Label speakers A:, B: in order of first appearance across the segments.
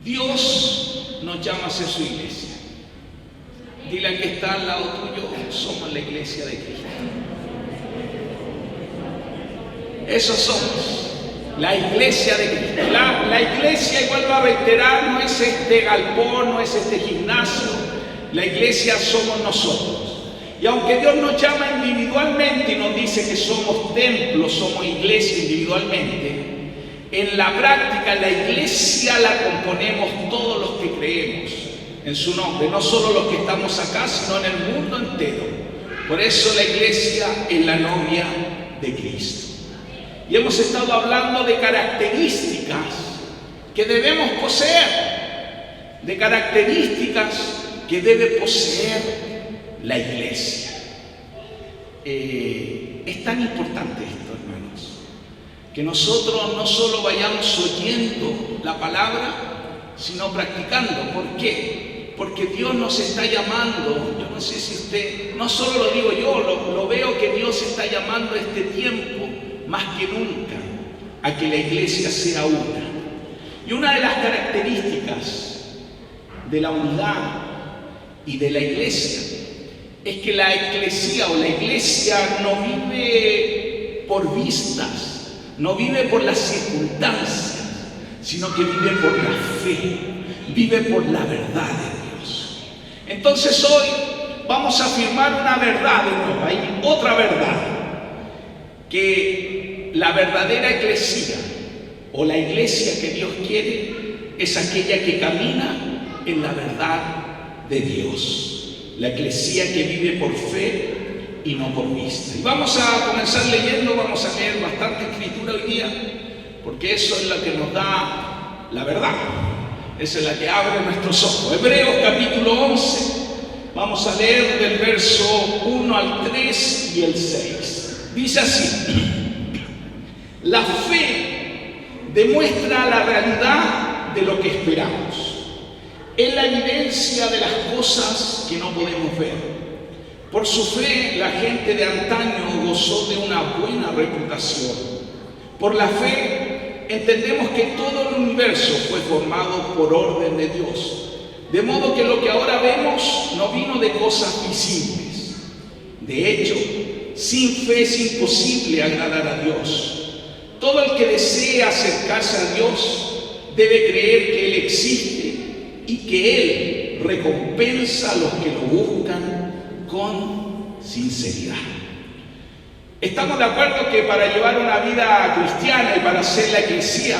A: Dios nos llama a ser su iglesia. Dile al que está al lado tuyo, somos la iglesia de Cristo. Eso somos, la iglesia de Cristo. La iglesia, y vuelvo a reiterar, no es este galpón, no es este gimnasio. La iglesia somos nosotros. Y aunque Dios nos llama individualmente y nos dice que somos templos, somos iglesia individualmente, en la práctica la iglesia la componemos todos los que creemos en su nombre, no solo los que estamos acá, sino en el mundo entero. Por eso la iglesia es la novia de Cristo. Y hemos estado hablando de características que debemos poseer, de características que debe poseer la iglesia. Es tan importante esto, hermanos, que nosotros no solo vayamos oyendo la palabra, sino practicando. ¿Por qué? Porque Dios nos está llamando. Yo no sé si usted, no solo lo digo yo, lo veo que Dios está llamando a este tiempo más que nunca a que la iglesia sea una. Y una de las características de la unidad y de la iglesia es que la eclesía o la iglesia no vive por vistas, no vive por las circunstancias, sino que vive por la fe, vive por la verdad de Dios. Entonces hoy vamos a afirmar una verdad de nuevo, hay otra verdad, que la verdadera eclesía o la iglesia que Dios quiere es aquella que camina en la verdad de Dios. La eclesía que vive por fe y no por vista. Y vamos a comenzar leyendo, vamos a leer bastante escritura hoy día, porque eso es lo que nos da la verdad. Esa es la que abre nuestros ojos. Hebreos capítulo 11, vamos a leer del verso 1 al 3 y el 6. Dice así: la fe demuestra la realidad de lo que esperamos. Es la evidencia de las cosas que no podemos ver. Por su fe, la gente de antaño gozó de una buena reputación. Por la fe, entendemos que todo el universo fue formado por orden de Dios. De modo que lo que ahora vemos no vino de cosas visibles. De hecho, sin fe es imposible agradar a Dios. Todo el que desea acercarse a Dios debe creer que Él existe y que Él recompensa a los que lo buscan con sinceridad. Estamos de acuerdo que para llevar una vida cristiana y para ser la iglesia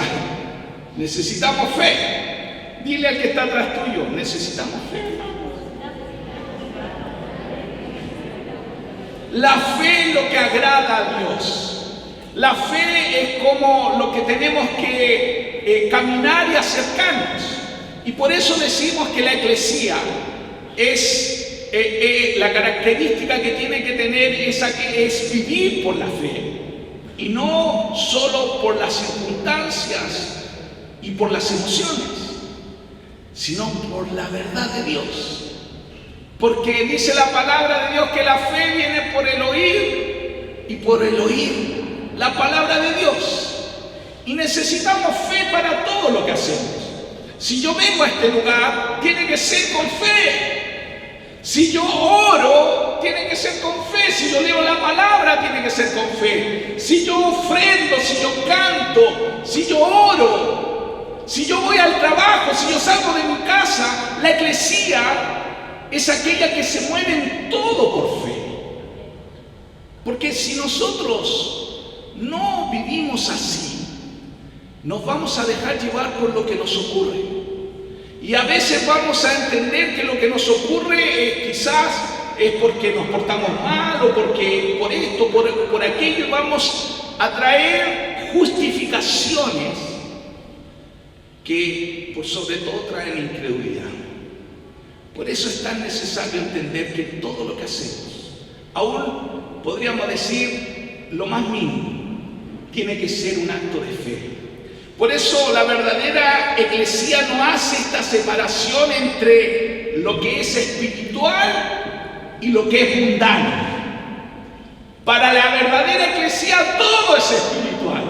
A: necesitamos fe. Dile al que está atrás tuyo, necesitamos fe. La fe es lo que agrada a Dios. La fe es como lo que tenemos que caminar y acercarnos. Y por eso decimos que la eclesía es la característica que tiene que tener esa que es vivir por la fe y no solo por las circunstancias y por las emociones, sino por la verdad de Dios. Porque dice la palabra de Dios que la fe viene por el oír y por el oír la palabra de Dios. Y necesitamos fe para todo lo que hacemos. Si yo vengo a este lugar, tiene que ser con fe. Si yo oro, tiene que ser con fe. Si yo leo la palabra, tiene que ser con fe. Si yo ofrendo, si yo canto, si yo oro, si yo voy al trabajo, si yo salgo de mi casa, la eclesía es aquella que se mueve en todo por fe. Porque si nosotros no vivimos así, nos vamos a dejar llevar por lo que nos ocurre. Y a veces vamos a entender que lo que nos ocurre quizás es porque nos portamos mal o porque por esto, por aquello, y vamos a traer justificaciones que por sobre todo traen incredulidad. Por eso es tan necesario entender que todo lo que hacemos, aún podríamos decir lo más mínimo, tiene que ser un acto de fe. Por eso la verdadera eclesía no hace esta separación entre lo que es espiritual y lo que es mundano. Para la verdadera eclesía todo es espiritual.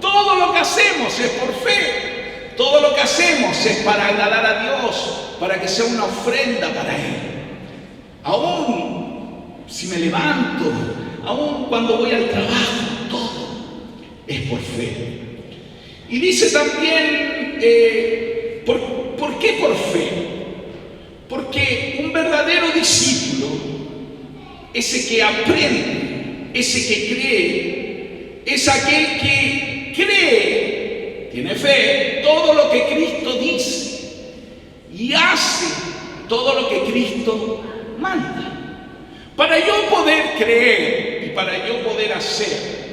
A: Todo lo que hacemos es por fe. Todo lo que hacemos es para agradar a Dios, para que sea una ofrenda para Él. Aún si me levanto, aún cuando voy al trabajo, todo es por fe. Y dice también, ¿por qué por fe? Porque un verdadero discípulo, ese que aprende, ese que cree, es aquel que cree, tiene fe, todo lo que Cristo dice y hace todo lo que Cristo manda. Para yo poder creer y para yo poder hacer,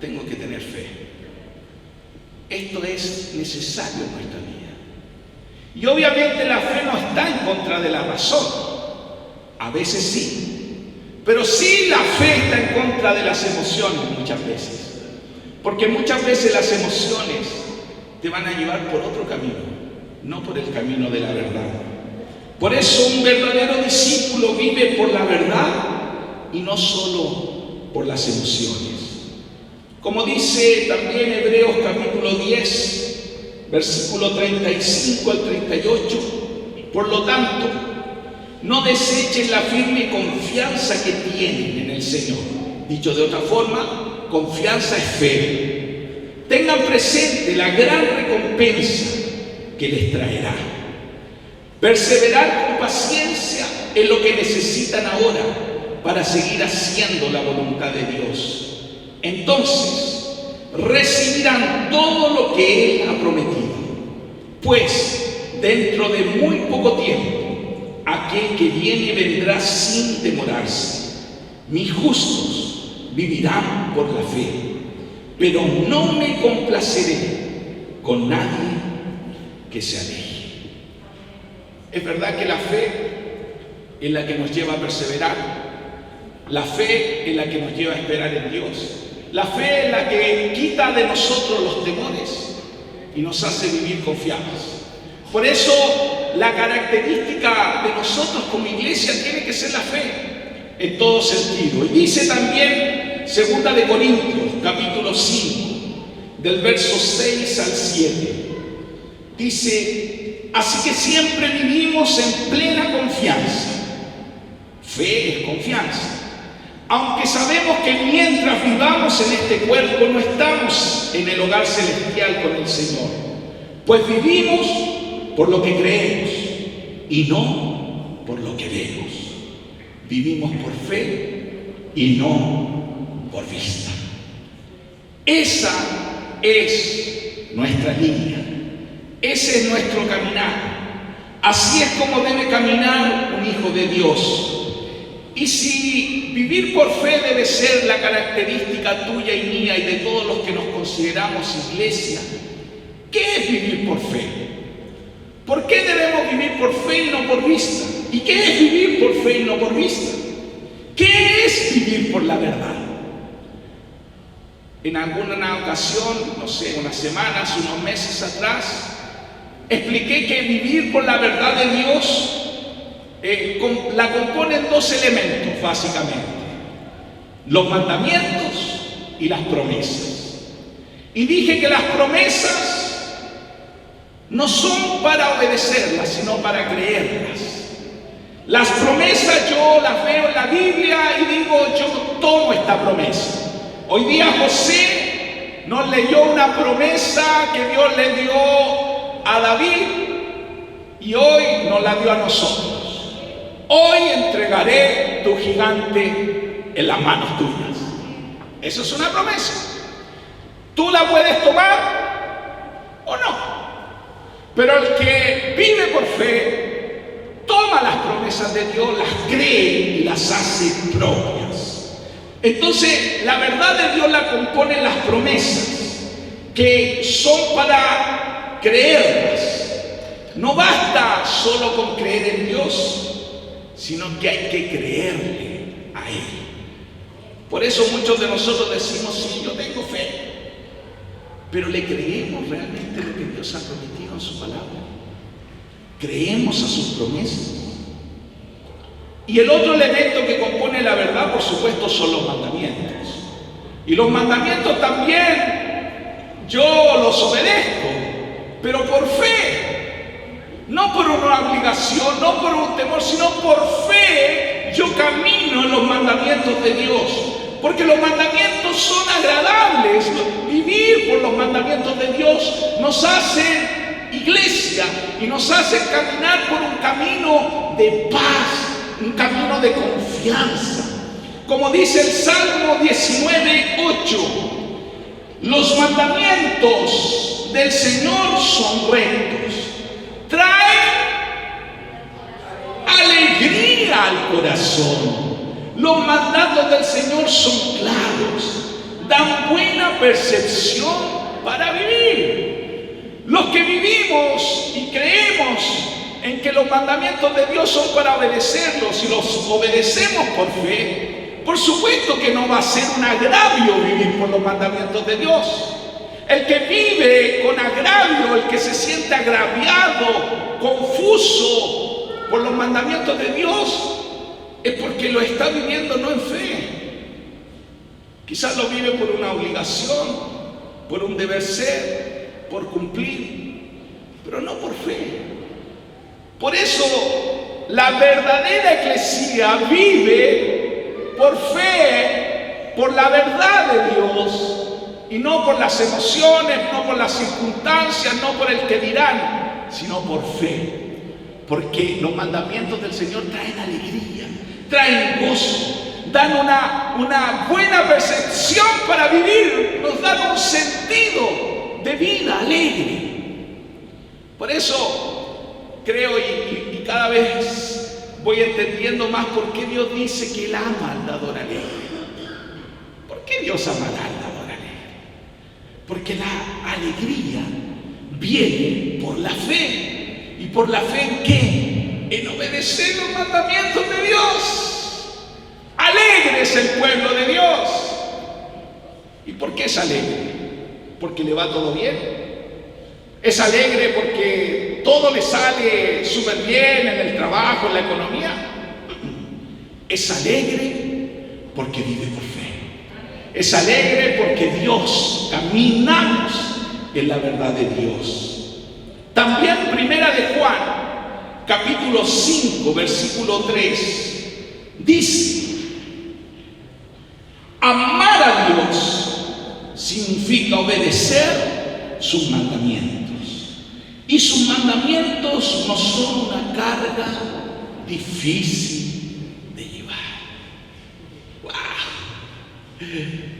A: tengo que tener fe. Esto es necesario en nuestra vida. Y obviamente la fe no está en contra de la razón. A veces sí. Pero sí la fe está en contra de las emociones muchas veces. Porque muchas veces las emociones te van a llevar por otro camino, no por el camino de la verdad. Por eso un verdadero discípulo vive por la verdad y no solo por las emociones. Como dice también Hebreos capítulo 10, versículo 35 al 38, por lo tanto, no desechen la firme confianza que tienen en el Señor. Dicho de otra forma, confianza es fe. Tengan presente la gran recompensa que les traerá. Perseverar con paciencia en lo que necesitan ahora para seguir haciendo la voluntad de Dios. Entonces recibirán todo lo que Él ha prometido, pues dentro de muy poco tiempo aquel que viene vendrá sin demorarse. Mis justos vivirán por la fe, pero no me complaceré con nadie que se aleje. Es verdad que la fe es la que nos lleva a perseverar, la fe es la que nos lleva a esperar en Dios. La fe es la que quita de nosotros los temores y nos hace vivir confiados. Por eso la característica de nosotros como iglesia tiene que ser la fe en todo sentido. Y dice también 2 Corintios capítulo 5 del verso 6 al 7. Dice, así que siempre vivimos en plena confianza. Fe es confianza. Aunque sabemos que mientras vivamos en este cuerpo no estamos en el hogar celestial con el Señor, pues vivimos por lo que creemos y no por lo que vemos. Vivimos por fe y no por vista. Esa es nuestra línea, ese es nuestro caminar. Así es como debe caminar un hijo de Dios. Y si vivir por fe debe ser la característica tuya y mía y de todos los que nos consideramos iglesia, ¿qué es vivir por fe? ¿Por qué debemos vivir por fe y no por vista? ¿Y qué es vivir por fe y no por vista? ¿Qué es vivir por la verdad? En alguna ocasión, no sé, unas semanas, unos meses atrás, expliqué que vivir por la verdad de Dios la componen dos elementos básicamente: los mandamientos y las promesas. Y dije que las promesas no son para obedecerlas, sino para creerlas. Las promesas yo las veo en la Biblia y digo, yo tomo esta promesa. Hoy día José nos leyó una promesa que Dios le dio a David y hoy nos la dio a nosotros. Hoy entregaré tu gigante en las manos tuyas. Eso es una promesa. Tú la puedes tomar o no. Pero el que vive por fe, toma las promesas de Dios, las cree y las hace propias. Entonces, la verdad de Dios la componen las promesas, que son para creerlas. No basta solo con creer en Dios, sino que hay que creerle a Él. Por eso muchos de nosotros decimos, sí, yo tengo fe, pero ¿le creemos realmente lo que Dios ha prometido en su palabra? ¿Creemos a sus promesas? Y el otro elemento que compone la verdad, por supuesto, son los mandamientos. Y los mandamientos también yo los obedezco, pero por fe, no por una obligación, no por un temor, sino por fe. Yo camino en los mandamientos de Dios, porque los mandamientos son agradables. Vivir por los mandamientos de Dios nos hace iglesia y nos hace caminar por un camino de paz, un camino de confianza. Como dice el Salmo 19:8, los mandamientos del Señor son rectos, traen alegría al corazón. Los mandatos del Señor son claros, dan buena percepción para vivir. Los que vivimos y creemos en que los mandamientos de Dios son para obedecerlos y los obedecemos por fe, por supuesto que no va a ser un agravio vivir por los mandamientos de Dios. El que vive con agravio, el que se siente agraviado, confuso por los mandamientos de Dios, es porque lo está viviendo no en fe. Quizás lo vive por una obligación, por un deber ser, por cumplir, pero no por fe. Por eso la verdadera eclesía vive por fe, por la verdad de Dios, y no por las emociones, no por las circunstancias, no por el que dirán, sino por fe. Porque los mandamientos del Señor traen alegría, traen gozo, dan una buena percepción para vivir, nos dan un sentido de vida alegre. Por eso creo y cada vez voy entendiendo más por qué Dios dice que Él ama al dador alegre. ¿Por qué Dios ama al dador alegre? Porque la alegría viene por la fe. ¿Y por la fe en qué? En obedecer los mandamientos de Dios. Alegre es el pueblo de Dios. ¿Y por qué es alegre? ¿Porque le va todo bien? ¿Es alegre porque todo le sale súper bien en el trabajo, en la economía? Es alegre porque vive por fe. Es alegre porque Dios, caminamos en la verdad de Dios. También Primera de Juan, capítulo 5, versículo 3, dice: amar a Dios significa obedecer sus mandamientos. Y sus mandamientos no son una carga difícil de llevar. ¡Wow!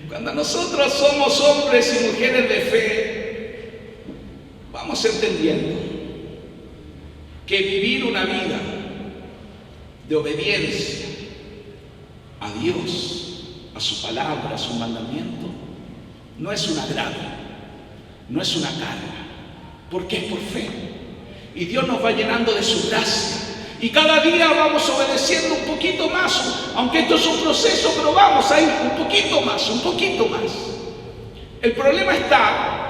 A: Cuando nosotros somos hombres y mujeres de fe, vamos entendiendo que vivir una vida de obediencia a Dios, a su palabra, a su mandamiento, no es un agravio, no es una carga, porque es por fe. Y Dios nos va llenando de su gracia. Y cada día vamos obedeciendo un poquito más, aunque esto es un proceso, pero vamos ahí, un poquito más, un poquito más. El problema está,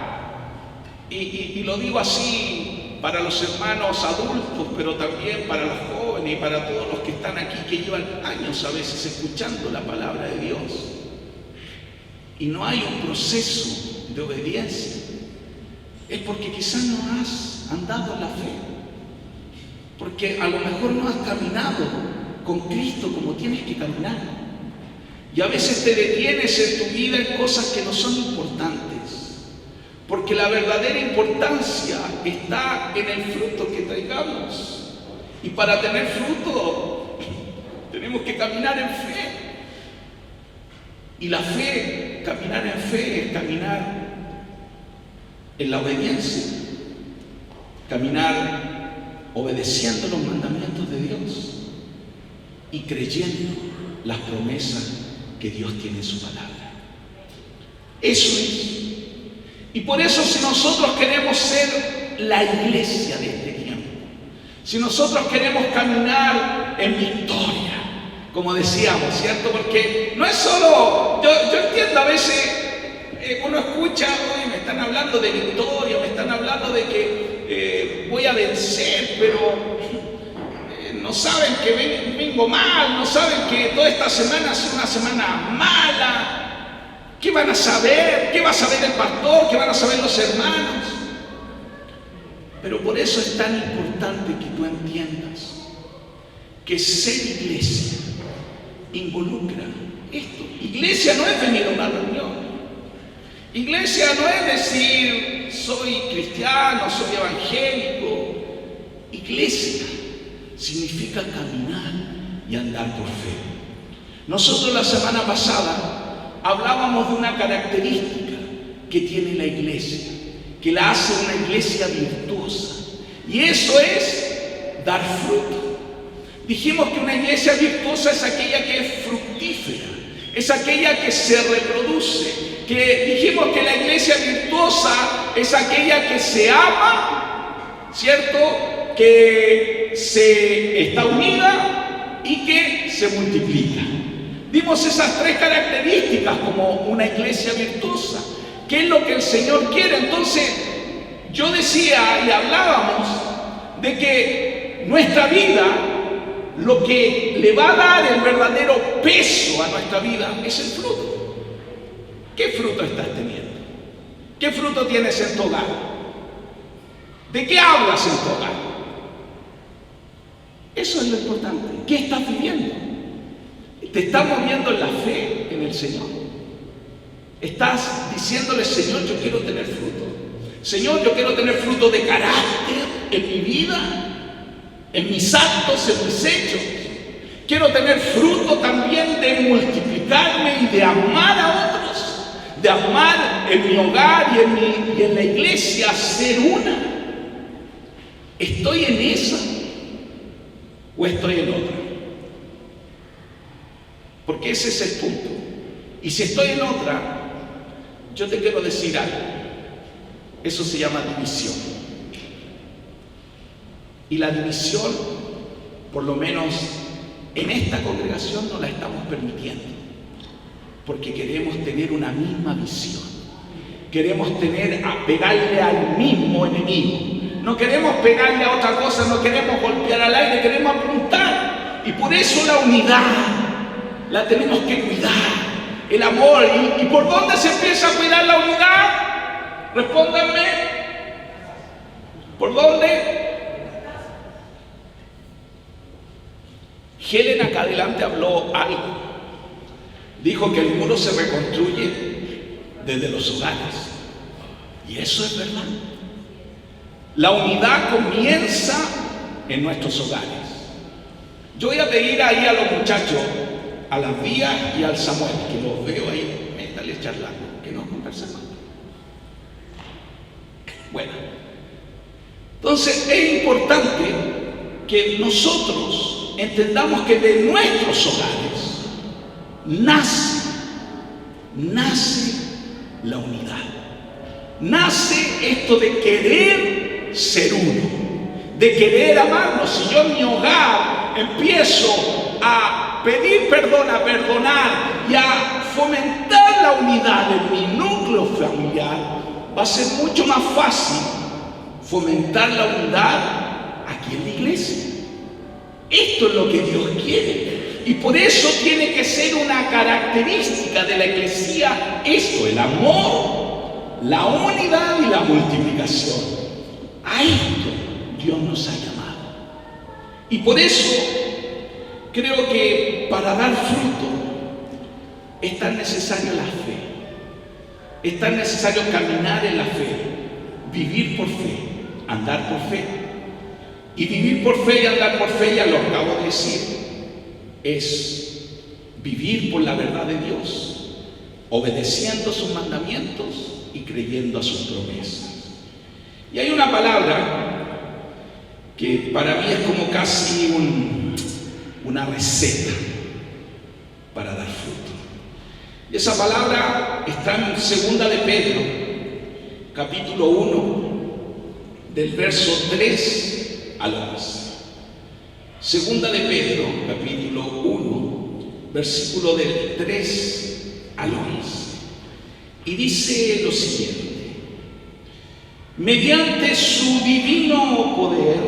A: y lo digo así para los hermanos adultos, pero también para los jóvenes y para todos los que están aquí, que llevan años a veces escuchando la palabra de Dios, y no hay un proceso de obediencia, es porque quizás no has andado en la fe, porque a lo mejor no has caminado con Cristo como tienes que caminar, y a veces te detienes en tu vida en cosas que no son importantes. Porque la verdadera importancia está en el fruto que traigamos. Y para tener fruto tenemos que caminar en fe. Y la fe, caminar en fe es caminar en la obediencia. Caminar obedeciendo los mandamientos de Dios y creyendo las promesas que Dios tiene en su palabra. Eso es. Y por eso, si nosotros queremos ser la iglesia de este tiempo, si nosotros queremos caminar en victoria, como decíamos, ¿cierto? Porque no es solo, yo entiendo a veces, uno escucha, oye, me están hablando de victoria, me están hablando de que voy a vencer, pero no saben que vengo mal, no saben que toda esta semana ha sido una semana mala. ¿Qué van a saber? ¿Qué va a saber el pastor? ¿Qué van a saber los hermanos? Pero por eso es tan importante que tú entiendas que ser iglesia involucra esto. Iglesia no es venir a una reunión. Iglesia no es decir, soy cristiano, soy evangélico. Iglesia significa caminar y andar por fe. Nosotros la semana pasada hablábamos de una característica que tiene la iglesia, que la hace una iglesia virtuosa. Y eso es dar fruto. Dijimos que una iglesia virtuosa es aquella que es fructífera, es aquella que se reproduce. Que dijimos que la iglesia virtuosa es aquella que se ama, ¿cierto? Que se está unida y que se multiplica. Vimos esas tres características como una iglesia virtuosa. ¿Qué es lo que el Señor quiere? Entonces, yo decía y hablábamos de que nuestra vida, lo que le va a dar el verdadero peso a nuestra vida es el fruto. ¿Qué fruto estás teniendo? ¿Qué fruto tienes en tu hogar? ¿De qué hablas en tu hogar? Eso es lo importante. ¿Qué estás viviendo? ¿Te estás moviendo en la fe en el Señor? ¿Estás diciéndole, Señor, yo quiero tener fruto? Señor, yo quiero tener fruto de carácter en mi vida, en mis actos, en mis hechos. Quiero tener fruto también de multiplicarme y de amar a otros, de amar en mi hogar y en la iglesia, ser una. ¿Estoy en esa o estoy en otra? Porque ese es el punto. Y si estoy en otra, yo te quiero decir algo. Eso se llama división. Y la división, por lo menos en esta congregación, no la estamos permitiendo. Porque queremos tener una misma visión. Queremos pegarle al mismo enemigo. No queremos pegarle a otra cosa, no queremos golpear al aire, queremos apuntar. Y por eso la unidad la tenemos que cuidar. El amor. ¿Y por dónde se empieza a cuidar la unidad? Respóndanme. ¿Por dónde? Helen acá adelante habló algo. Dijo que el muro se reconstruye desde los hogares. Y eso es verdad. La unidad comienza en nuestros hogares. Yo voy a pedir ahí a los muchachos, a la Vía y al Samuel, que los veo ahí, métale charlando, que no conversen más. Bueno, entonces es importante que nosotros entendamos que de nuestros hogares nace la unidad. Nace esto de querer ser uno, de querer amarnos. Si yo en mi hogar empiezo a pedir perdón, a perdonar y a fomentar la unidad en mi núcleo familiar, va a ser mucho más fácil fomentar la unidad aquí en la iglesia. Esto es lo que Dios quiere. Y por eso tiene que ser una característica de la iglesia esto, el amor, la unidad y la multiplicación. A esto Dios nos ha llamado. Y por eso creo que para dar fruto es tan necesaria la fe. Es tan necesario caminar en la fe, vivir por fe, andar por fe. Y vivir por fe y andar por fe, ya lo acabo de decir, es vivir por la verdad de Dios, obedeciendo sus mandamientos y creyendo a sus promesas. Y hay una palabra que para mí es como casi una receta para dar fruto. Y esa palabra está en 2 de Pedro, capítulo 1, del verso 3 al 11. 2 de Pedro, capítulo 1, versículo del 3 al 11. Y dice lo siguiente: mediante su divino poder,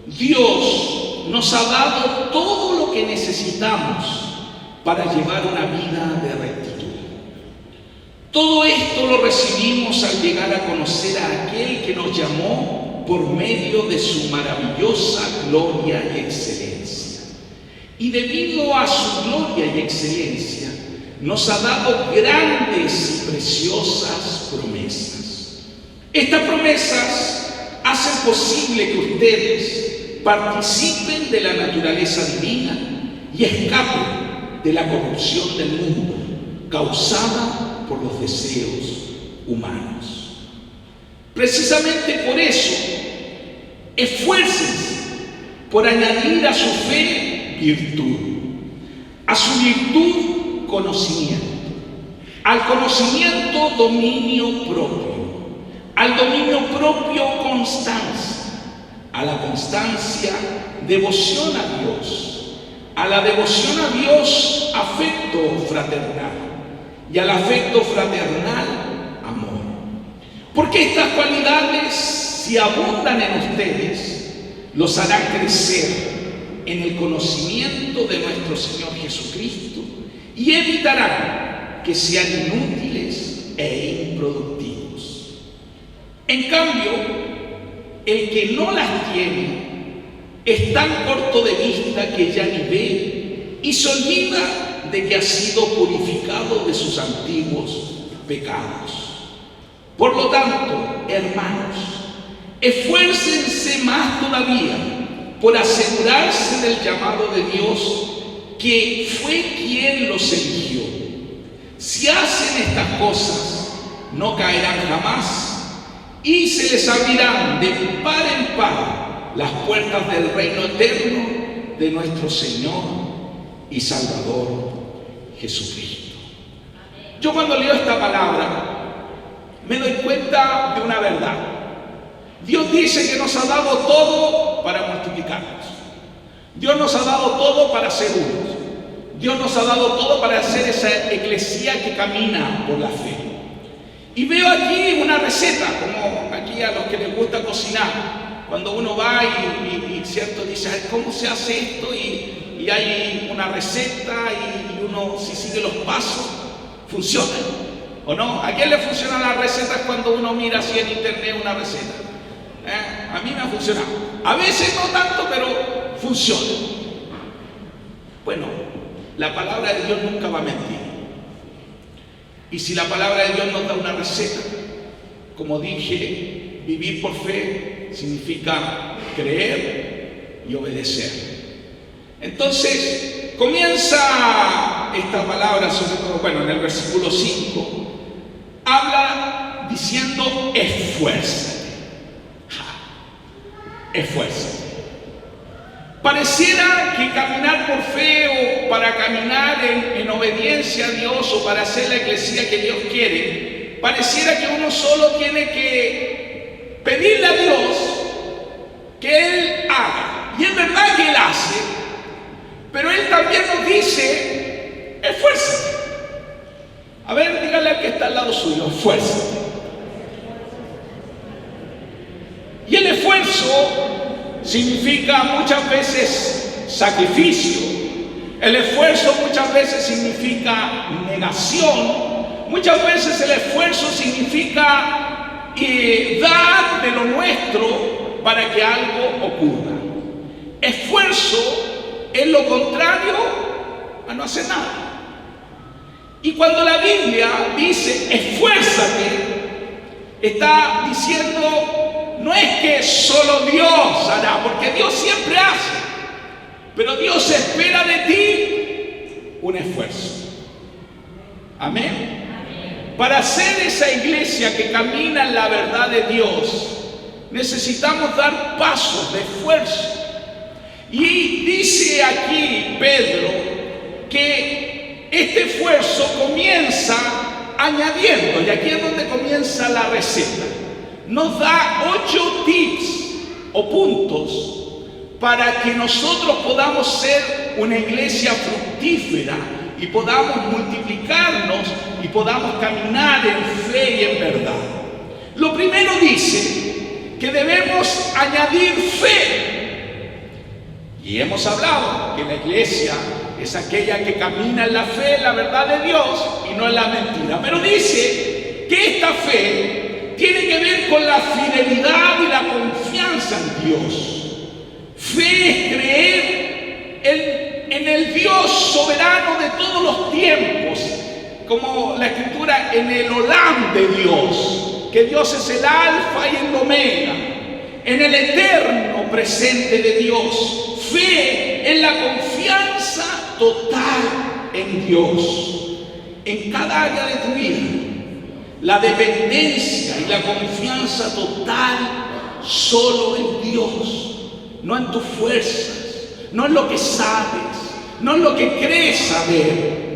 A: Dios nos ha dado todo lo que necesitamos para llevar una vida de rectitud. Todo esto lo recibimos al llegar a conocer a aquel que nos llamó por medio de su maravillosa gloria y excelencia. Y debido a su gloria y excelencia, nos ha dado grandes y preciosas promesas. Estas promesas hacen posible que ustedes participen de la naturaleza divina y escapen de la corrupción del mundo causada por los deseos humanos. Precisamente por eso, esfuércense por añadir a su fe virtud, a su virtud conocimiento, al conocimiento dominio propio, al dominio propio constancia, a la constancia devoción a Dios, a la devoción a Dios afecto fraternal y al afecto fraternal amor. Porque estas cualidades, si abundan en ustedes, los harán crecer en el conocimiento de nuestro Señor Jesucristo y evitarán que sean inútiles e improductivos. En cambio, el que no las tiene es tan corto de vista que ya ni ve y se olvida de que ha sido purificado de sus antiguos pecados. Por lo tanto, hermanos, esfuércense más todavía por asegurarse del llamado de Dios, que fue quien los eligió. Si hacen estas cosas, no caerán jamás y se les abrirán de par en par las puertas del reino eterno de nuestro Señor y Salvador Jesucristo. Yo cuando leo esta palabra me doy cuenta de una verdad. Dios dice que nos ha dado todo para multiplicarnos. Dios nos ha dado todo para ser unos. Dios nos ha dado todo para hacer esa iglesia que camina por la fe. Y veo aquí una receta, como aquí a los que les gusta cocinar. Cuando uno va y cierto dice, ¿cómo se hace esto? Y hay una receta y uno, si sigue los pasos, funciona. ¿O no? ¿A quién le funcionan las recetas cuando uno mira así en internet una receta? A mí me ha funcionado. A veces no tanto, pero funciona. Bueno, la palabra de Dios nunca va a mentir. Y si la palabra de Dios nos da una receta, como dije, vivir por fe significa creer y obedecer. Entonces, comienza esta palabra, sobre todo, bueno, en el versículo 5, habla diciendo esfuérzate. Esfuérzate. Pareciera que caminar por fe o para caminar en obediencia a Dios o para hacer la iglesia que Dios quiere, pareciera que uno solo tiene que pedirle a Dios que Él haga. Y es verdad que Él hace, pero Él también nos dice, esfuérzate. A ver, dígale al que está al lado suyo, esfuérzate. Y el esfuerzo significa muchas veces sacrificio. El esfuerzo muchas veces significa negación. Muchas veces el esfuerzo significa dar de lo nuestro para que algo ocurra. Esfuerzo es lo contrario a no hacer nada. Y cuando la Biblia dice esfuérzate, está diciendo no es que solo Dios hará, porque Dios siempre hace, pero Dios espera de ti un esfuerzo. Amén. Para ser esa iglesia que camina en la verdad de Dios, necesitamos dar pasos de esfuerzo. Y dice aquí Pedro que este esfuerzo comienza añadiendo, y aquí es donde comienza la receta. Nos da 8 tips o puntos para que nosotros podamos ser una iglesia fructífera y podamos multiplicarnos y podamos caminar en fe y en verdad. Lo primero dice que debemos añadir fe. Y hemos hablado que la iglesia es aquella que camina en la fe, en la verdad de Dios y no en la mentira. Pero dice que esta fe tiene que ver con la fidelidad y la confianza en Dios. Fe es creer en el Dios soberano de todos los tiempos, como la Escritura, en el Olam de Dios, que Dios es el Alfa y el Omega, en el eterno presente de Dios. Fe es la confianza total en Dios, en cada área de tu vida. La dependencia y la confianza total solo en Dios, no en tus fuerzas, no en lo que sabes, no en lo que crees saber.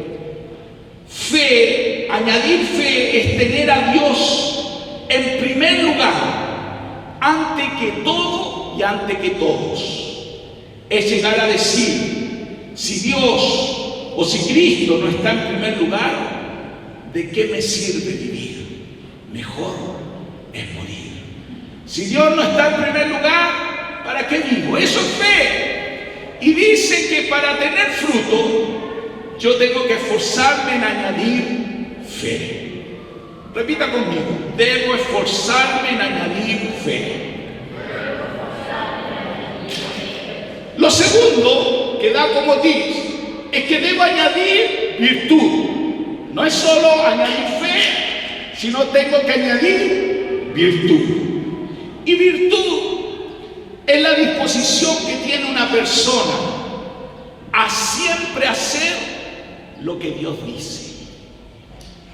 A: Fe, añadir fe, es tener a Dios en primer lugar, ante que todo y ante que todos. Es llegar a decir, si Dios o si Cristo no está en primer lugar, ¿de qué me sirve vivir? Mejor es morir. Si Dios no está en primer lugar, ¿para qué vivo? Eso es fe. Y dice que para tener fruto, yo tengo que esforzarme en añadir fe. Repita conmigo, debo esforzarme en añadir fe. Lo segundo que da como tips es que debo añadir virtud. No es solo añadir fe, sino tengo que añadir virtud. Y virtud es la disposición que tiene una persona a siempre hacer lo que Dios dice.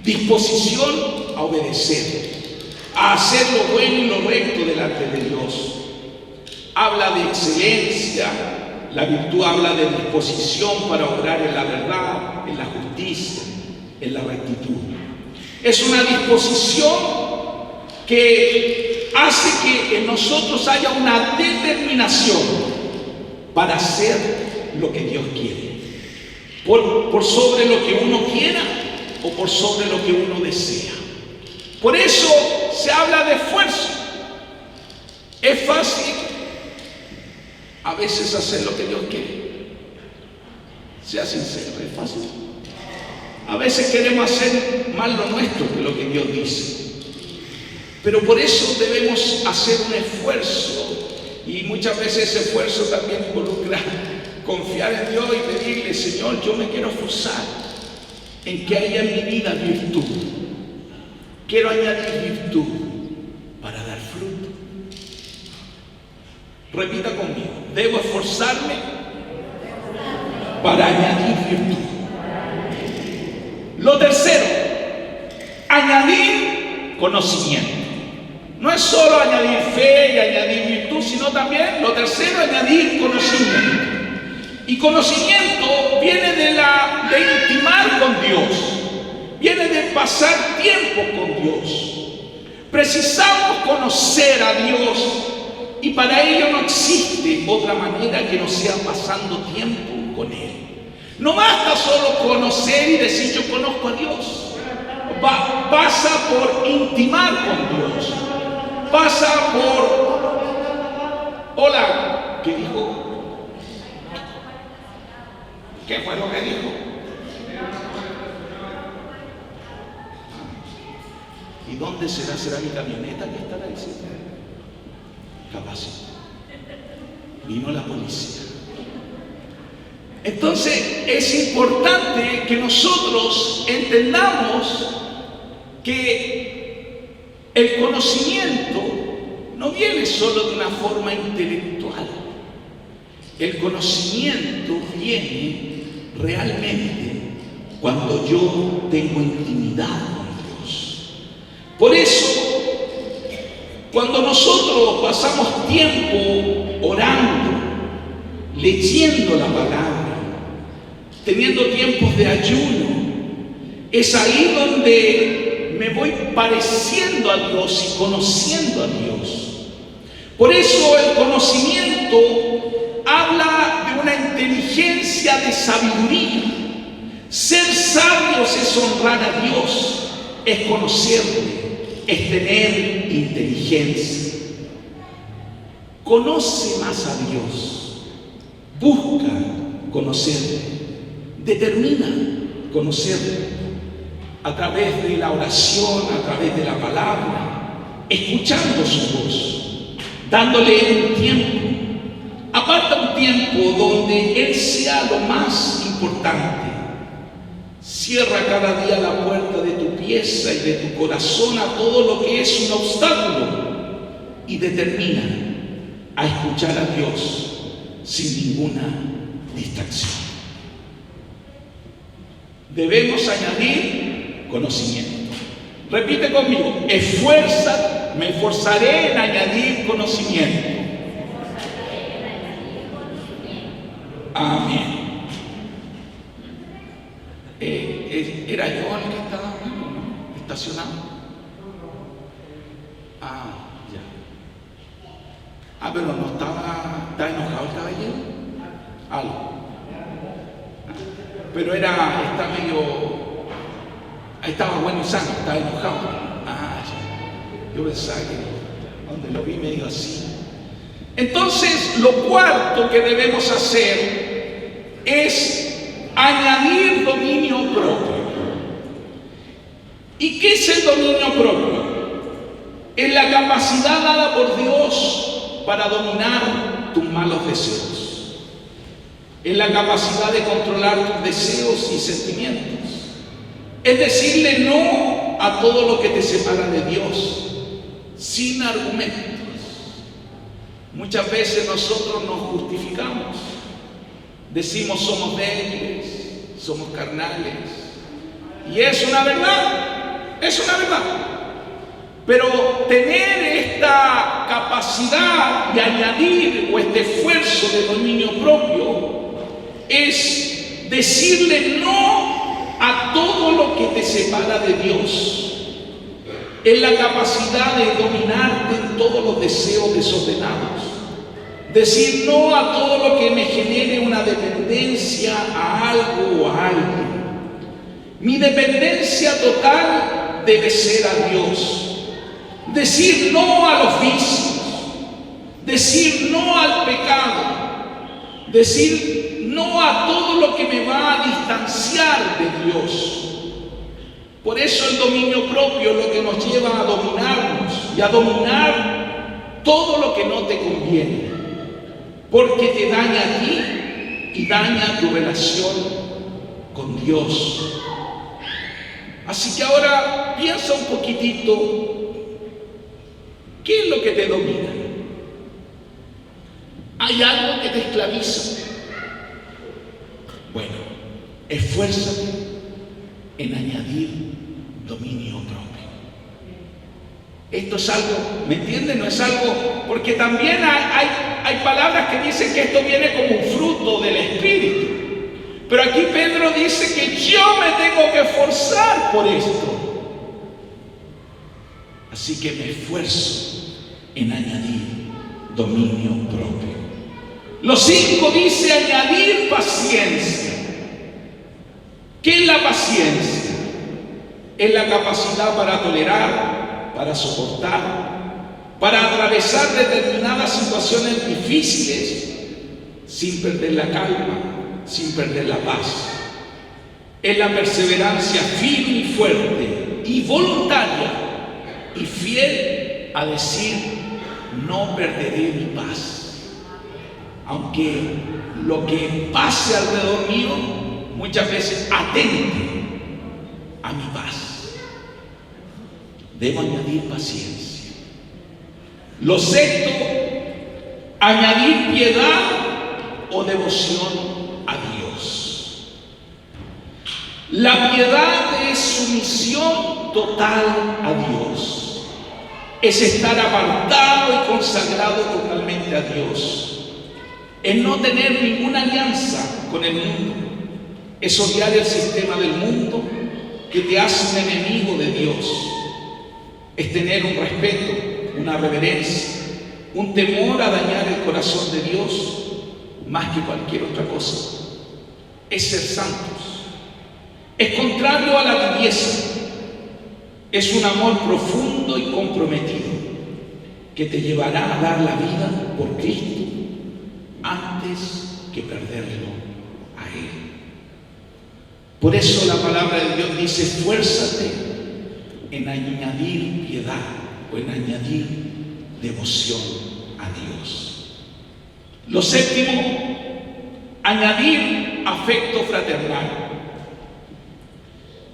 A: Disposición a obedecer, a hacer lo bueno y lo recto delante de Dios. Habla de excelencia, la virtud habla de disposición para obrar en la verdad, en la justicia, en la rectitud. Es una disposición que hace que en nosotros haya una determinación para hacer lo que Dios quiere. Por sobre lo que uno quiera o por sobre lo que uno desea. Por eso se habla de esfuerzo. Es fácil a veces hacer lo que Dios quiere. Sea sincero, es fácil. A veces queremos hacer más lo nuestro que lo que Dios dice. Pero por eso debemos hacer un esfuerzo. Y muchas veces ese esfuerzo también involucra confiar en Dios y pedirle, Señor, yo me quiero esforzar en que haya en mi vida virtud. Quiero añadir virtud para dar fruto. Repita conmigo, debo esforzarme para añadir virtud. Lo tercero, añadir conocimiento. No es solo añadir fe y añadir virtud, sino también, lo tercero, añadir conocimiento. Y conocimiento viene de intimar con Dios, viene de pasar tiempo con Dios. Precisamos conocer a Dios y para ello no existe otra manera que no sea pasando tiempo con Él. No basta solo conocer y decir yo conozco a Dios. Pasa por intimar con Dios. Pasa por... Hola, ¿qué dijo? ¿Qué fue lo que dijo? ¿Y dónde será mi camioneta que estará diciendo? Capaz. Vino la policía. Entonces es importante que nosotros entendamos que el conocimiento no viene solo de una forma intelectual. El conocimiento viene realmente cuando yo tengo intimidad con Dios. Por eso, cuando nosotros pasamos tiempo orando, leyendo la palabra, teniendo tiempos de ayuno, es ahí donde me voy pareciendo a Dios y conociendo a Dios. Por eso el conocimiento habla de una inteligencia de sabiduría. Ser sabios es honrar a Dios, es conocerle, es tener inteligencia. Conoce más a Dios, busca conocerle, determina conocerle a través de la oración, a través de la palabra, escuchando su voz, dándole un tiempo. Aparta un tiempo donde Él sea lo más importante. Cierra cada día la puerta de tu pieza y de tu corazón a todo lo que es un obstáculo y determina a escuchar a Dios sin ninguna distracción. Debemos añadir conocimiento. Repite conmigo: me esforzaré en añadir conocimiento. Amén. ¿Era yo el que estaba hablando, no? ¿Estacionado? Ya. Pero no estaba enojado el caballero. Algo. Pero estaba bueno y sano, estaba enojado. Ya. Yo pensaba que donde lo vi medio así. Entonces, lo cuarto que debemos hacer es añadir dominio propio. ¿Y qué es el dominio propio? Es la capacidad dada por Dios para dominar tus malos deseos. Es la capacidad de controlar tus deseos y sentimientos. Es decirle no a todo lo que te separa de Dios, sin argumentos. Muchas veces nosotros nos justificamos. Decimos somos débiles, somos carnales. Y es una verdad, es una verdad. Pero tener esta capacidad de añadir o este esfuerzo de dominio propio es decirle no a todo lo que te separa de Dios. Es la capacidad de dominarte en todos los deseos desordenados. Decir no a todo lo que me genere una dependencia a algo o a alguien. Mi dependencia total debe ser a Dios. Decir no a los vicios. Decir no al pecado. Decir no a todo lo que me va a distanciar de Dios. Por eso el dominio propio es lo que nos lleva a dominarnos y a dominar todo lo que no te conviene. Porque te daña a ti y daña tu relación con Dios. Así que ahora piensa un poquitito, ¿qué es lo que te domina? ¿Hay algo que te esclaviza? Bueno, esfuérzate en añadir dominio propio. Esto es algo, ¿me entienden? No es algo, porque también hay palabras que dicen que esto viene como un fruto del Espíritu. Pero aquí Pedro dice que yo me tengo que esforzar por esto. Así que me esfuerzo en añadir dominio propio. Los 5 dice añadir paciencia. ¿Qué es la paciencia? Es la capacidad para tolerar, para soportar, para atravesar determinadas situaciones difíciles sin perder la calma, sin perder la paz. Es la perseverancia firme y fuerte y voluntaria y fiel a decir no perderé mi paz. Aunque lo que pase alrededor mío muchas veces atente a mi paz. Debo añadir paciencia. Lo sexto, añadir piedad o devoción a Dios. La piedad es sumisión total a Dios. Es estar apartado y consagrado totalmente a Dios. Es no tener ninguna alianza con el mundo. Es odiar el sistema del mundo que te hace un enemigo de Dios. Es tener un respeto, una reverencia, un temor a dañar el corazón de Dios más que cualquier otra cosa. Es ser santos. Es contrario a la tibieza. Es un amor profundo y comprometido que te llevará a dar la vida por Cristo antes que perderlo a Él. Por eso la palabra de Dios dice: esfuérzate en añadir piedad o en añadir devoción a Dios. Lo séptimo, añadir afecto fraternal.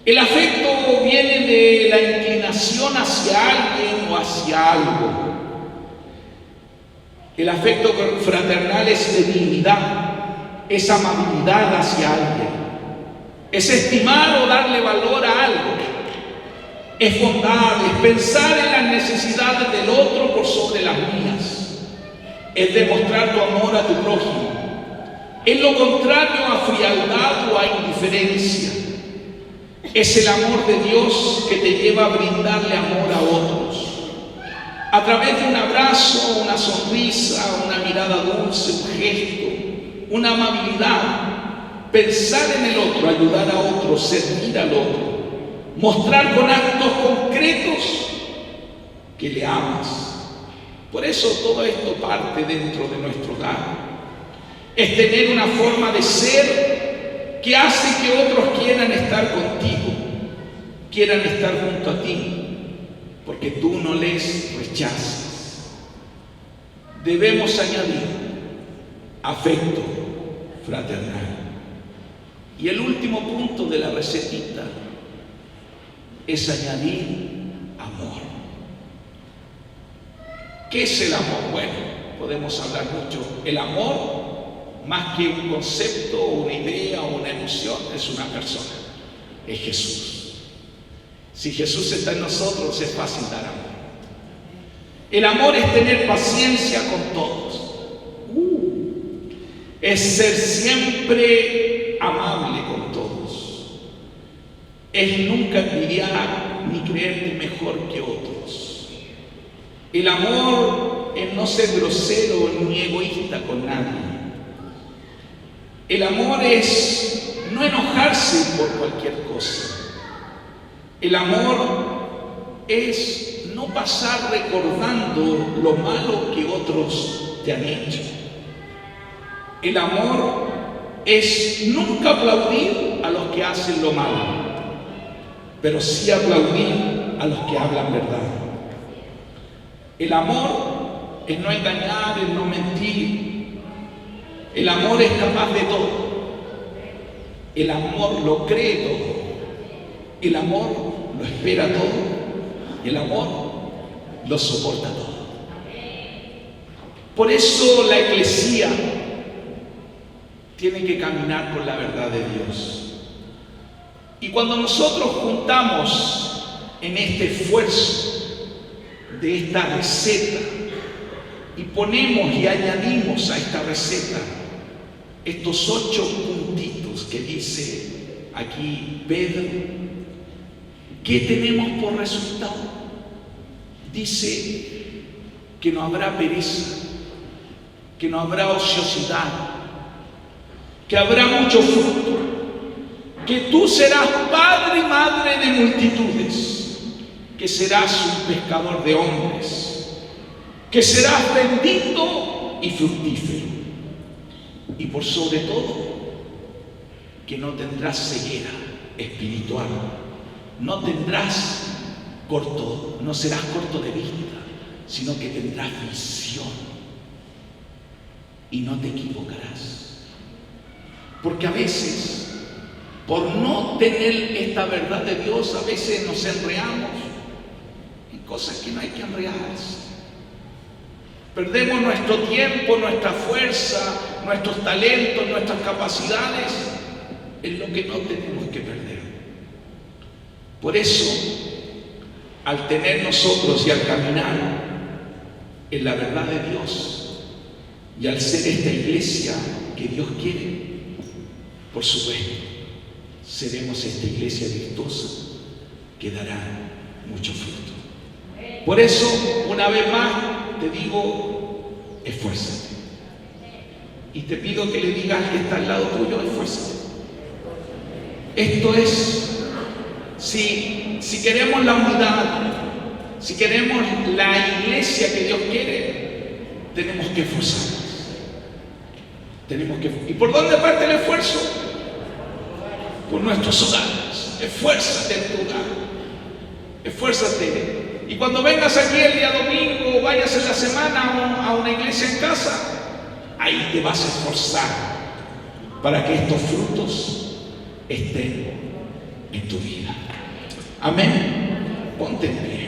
A: El afecto viene de la inclinación hacia alguien o hacia algo. El afecto fraternal es de dignidad, es amabilidad hacia alguien, es estimar o darle valor a algo, es bondad, es pensar en las necesidades del otro por sobre las mías, es demostrar tu amor a tu prójimo, es lo contrario a frialdad o a indiferencia. Es el amor de Dios que te lleva a brindarle amor a otros. A través de un abrazo, una sonrisa, una mirada dulce, un gesto, una amabilidad. Pensar en el otro, ayudar a otro, servir al otro. Mostrar con actos concretos que le amas. Por eso todo esto parte dentro de nuestro hogar. Es tener una forma de ser que hace que otros quieran estar contigo, quieran estar junto a ti, porque tú no les rechazas. Debemos añadir afecto fraternal. Y el último punto de la recetita es añadir amor. ¿Qué es el amor? Bueno, podemos hablar mucho. El amor, más que un concepto, una idea o una emoción, es una persona, es Jesús. Si Jesús está en nosotros, es fácil dar amor. El amor es tener paciencia con todos, es ser siempre amable con todos, es nunca envidiar ni creerte mejor que otros. El amor es no ser grosero ni egoísta con nadie. El amor es no enojarse por cualquier cosa. El amor es no pasar recordando lo malo que otros te han hecho. El amor es nunca aplaudir a los que hacen lo malo, pero sí aplaudir a los que hablan verdad. El amor es no engañar, es no mentir. El amor es capaz de todo. El amor lo cree todo. El amor lo espera todo. El amor lo soporta todo. Por eso la Iglesia tiene que caminar con la verdad de Dios. Y cuando nosotros juntamos en este esfuerzo de esta receta y ponemos y añadimos a esta receta estos 8 puntitos que dice aquí Pedro, ¿qué tenemos por resultado? Dice que no habrá pereza, que no habrá ociosidad, que habrá mucho fruto, que tú serás padre y madre de multitudes, que serás un pescador de hombres, que serás bendito y fructífero. Y por sobre todo, que no tendrás ceguera espiritual, no serás corto de vista, sino que tendrás visión y no te equivocarás. Porque a veces, por no tener esta verdad de Dios, a veces nos enredamos en cosas que no hay que enredarse. Perdemos nuestro tiempo, nuestra fuerza, nuestros talentos, nuestras capacidades en lo que no tenemos que perder. Por eso, al tener nosotros y al caminar en la verdad de Dios y al ser esta iglesia que Dios quiere, por supuesto, seremos esta iglesia virtuosa que dará mucho fruto. Por eso, una vez más, te digo, esfuérzate. Y te pido que le digas al que está al lado tuyo, esfuérzate. Esto es, si queremos la unidad, si queremos la iglesia que Dios quiere, tenemos que esforzarnos. ¿Y por dónde parte el esfuerzo? Por nuestros hogares. Esfuérzate en tu hogar. Esfuérzate Y cuando vengas aquí el día domingo, vayas en la semana a una iglesia en casa, ahí te vas a esforzar para que estos frutos estén en tu vida. Amén. Ponte en pie.